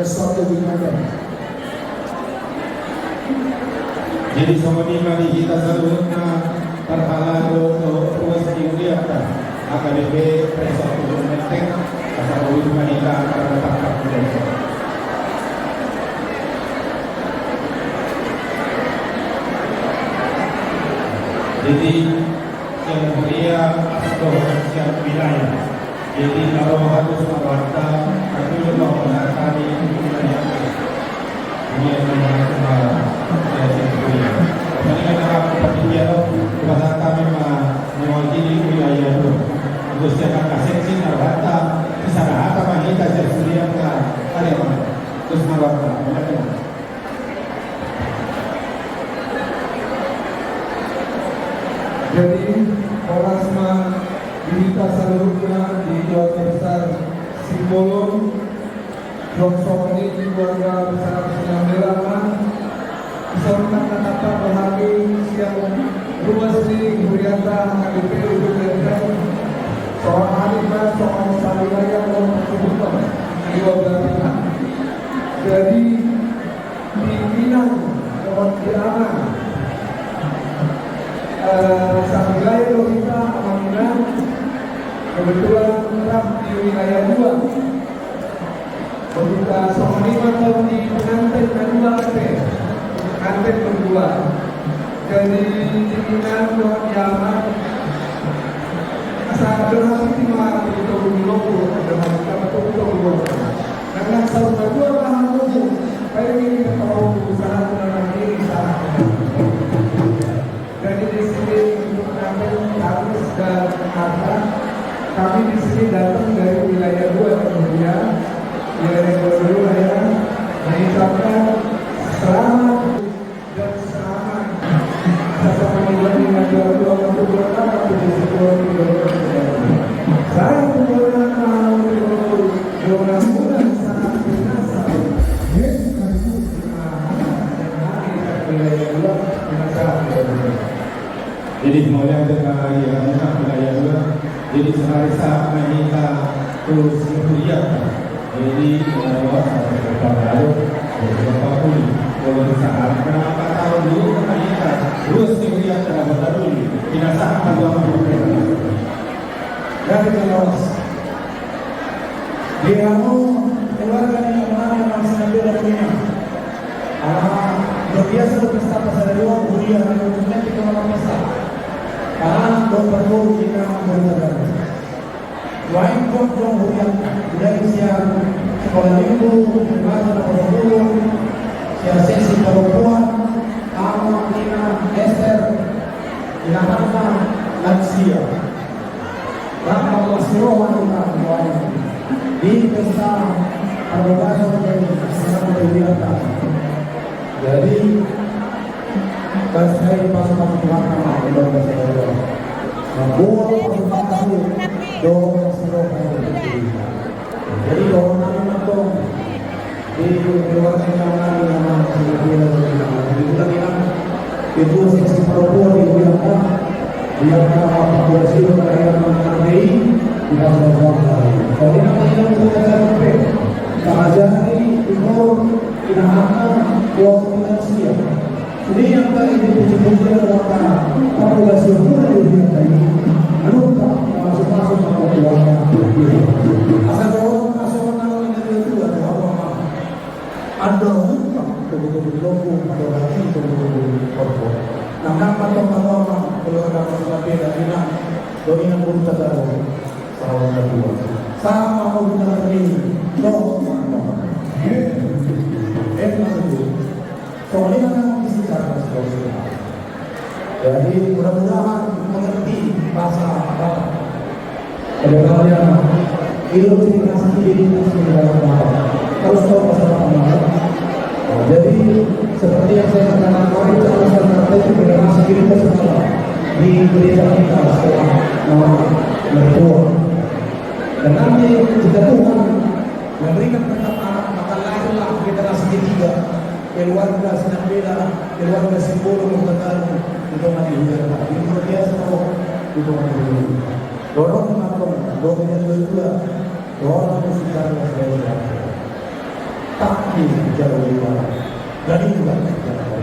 Restoratif Binatang. Jadi somoni mari kita seluruhnya terhalang ruas diuliakan AKBP Restoratif Binatang asal usul manita karena tak berdosa. Jadi yang mulia atau siap wilayah. Jadi kalau harus mewarta, kami juga mengatasi wilayah. Ini adalah yang mulia. Kami akan berpikir kepada kami mewakili wilayah itu. Untuk siapa kasih mewarta, kisah apa kita sesuai dengan ada terus mewarta. Jadi Orasma diminta seluruhnya di keluarga besar Simbolon, Jongsoni di keluarga besar Sinambelama, beserta kata berhati siang ruas di Hurianta AKBP Ujung Lenteng, seorang Hanifah, seorang Salilaya, dan kehidupan di Wabdarina. Jadi di Minang, Kementerian sang wilayah Logika Aminah kebetulan tetap di wilayah 2 berupa Somani atau di pengantin kedua pengantin kedua. Jadi di Minang Tuhan Yaman asal donasi timah itu dulu donasi betul karena tahun kedua bahan tubuh baik ini kalau usaha dengan ini salah. Jadi di sini untuk mengambil harus dan harta kami di sini datang dari wilayah 2 kemudian wilayah 2 dulu ya mengucapkan selamat dan selamat atas pemilihan dengan dua untuk berkata di sekolah saya kemudian mau dengan mudah sangat binasa wilayah 2 dengan sangat. Jadi mulai dari yang wilayah 2, jadi seharusnya kita terus kuliah. Jadi lewat beberapa lalu, beberapa puluh, kalau saat berapa tahun dulu kita terus kuliah terhadap dulu. Tidak sama dua puluh. Dari kelas, dia mau keluarga yang mana masih ada dari berbiasa berpesta pasal dua kuliah dan kemudian kita berpesta. Karena berperlu kita berjalan. Lain pun yang dari siang sekolah minggu, masa perempuan, siang sesi perempuan, anak, Nina, Esther, Ilahana, lansia. Dan Allah sirohan kita semuanya di pesta perbebasan dan senang berbiasa. Jadi saya pasukan Tuhan nama Allah bersedia membuat pasukan doa seluruh. Jadi doa nama di keluarga yang nama di bulan itu seksi perempuan di bulan dia akan berhasil meraih mengenai di dalam doa. Jadi namanya kita sampai kajian timur tidak akan doa manusia. Jadi yang tadi dipuji-puji adalah populasi pura di dunia ini menukar masuk-masuk ke keluarga. Asal orang masuk ke dalam itu ada apa? Ada hutang begitu logo atau lagi begitu korpor. Nah, nama orang keluarga masuk beda bilang doi yang pun terdapat salah kedua. Sama mau kita ini dong. Soalnya kan isi cara sosial. Jadi mudah-mudahan mengerti bahasa apa. Ada kalian identifikasi diri dalam bahasa. Harus tahu bahasa apa. Jadi seperti yang saya katakan kemarin, cara itu benar sendiri sekolah di gereja kita sekolah mertua. Dan nanti jika Tuhan memberikan berkat anak, maka lahirlah generasi ketiga. Keluarga Sinambela, keluarga Simbolon Mengatakan itu mati juga. Ini luar biasa kok. Itu mati juga. Dorong mengatur, dorong yang kedua, dorong musik karya saya. Tak kami jauh di bawah dari juga jauh.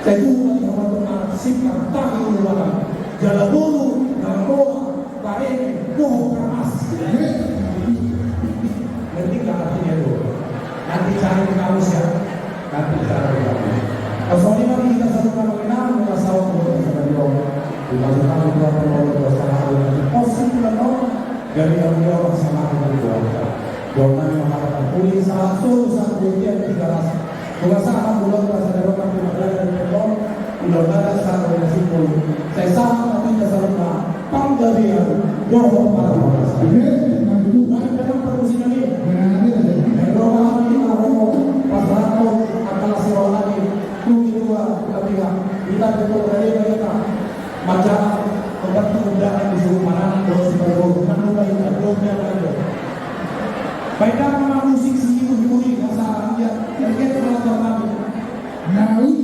Saya juga teman-teman sikap tahu ulama jalan dulu namoa baik doa keras. Nanti nggak artinya dulu. Nanti cari kamu siapa? Nanti cari kamu. Kalau ini kita satu mengenal mengasah untuk kita dimasukkan ke dalam dosa Allah. Posisi dari Allah sama dengan doa. Doa yang mengharapkan pulih satu dia tiga rasa. Kuasa bulan bahasa dalam kami dan penon. Mudah-mudahan sekarang dari situ. Saya sama nanti dasarnya panggalian doa para manusia. Mari kita perlukan ini. Doa ini mau pasrah akan seorang lagi. Dua ketiga kita betul dari mereka macam obat penundaan di seluruh mana terus berhubungan dengan blognya ada. Baiklah musik sendiri masa dia kita telah terlambat.